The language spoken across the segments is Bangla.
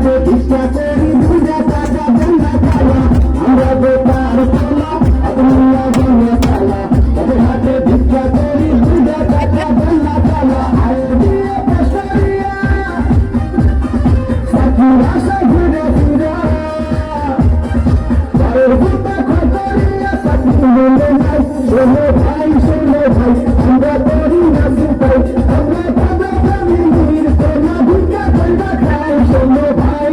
হাতে ভিক্ষা করি দুইটা টাকা দেন না খালা আমরা বেকার খালা দুনিয়া জমে খালা তাদের হাতে ভিক্ষা করি দুইটা টাকা দেন না খালা আরে দিয়ে পেশারিয়া সাকিরা সাকিরা ফিরা তার বুতা খতরিয়া সাকি বলে নাই শোনো ভাই আমরা করি না সুপাই আমরা ভাবা ফ্যামিলির তোমরা ভিক্ষা কইরা খাই শোনো ভাই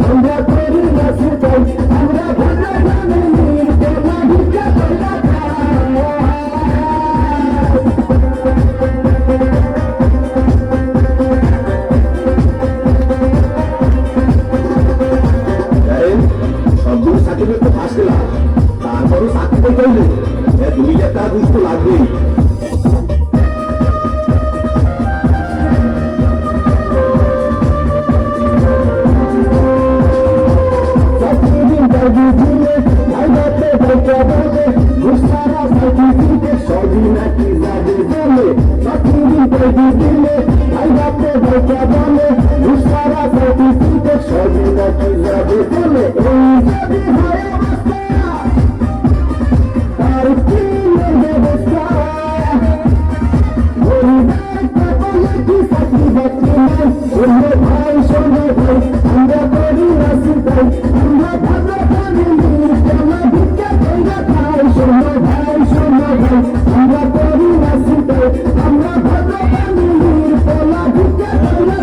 আমরা করি না সুপাই আমরা ভাবা ফ্যামিলির তোমরা ভিক্ষা কইরা খাই সবগুলো সার্টিফিকেট তো পাস দিলাম তারপরও চাকরিতে করলে 2,000 টাকা ঘুষ তো লাগবেই সবই নাকি যাবে বলে সার্টিফিকেট দিলে ভাই বাপে ভাইকা বলে দুসারা সার্টিফিকেট সবই নাকি যাবে বলে এই যদি হয় অবস্থা তার কি ব্যবস্থা গরিবের বলে কি চাকরি বাকরি নাই শোনো ভাই আমরা করি না সুপাই আমরা ভালো ফ্যামিলির তোমরা ভিক্ষা কইরা খাই শোনো ভাই আমরা করি না সুপাই আমরা ভালো ফ্যামিলির তোমরা ভিক্ষা কইরা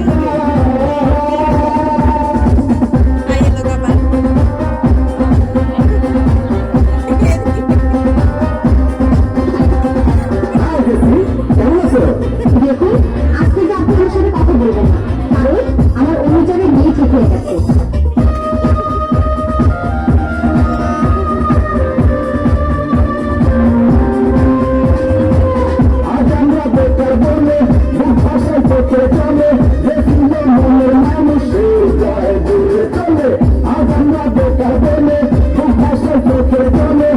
দেখুন আজ থেকে আপনি আমার সাথে কথা বলবেন না কারণ আমার অনুযায়ী বিয়ে ঠিক হয়ে গেছে আজ আমরা বেকার বলে ভাষায় পথে চলে যে ছিল মনের মানুষ জয় দূরে চলে আজ আমরা বেকার বলে ভাষায় পথে চলে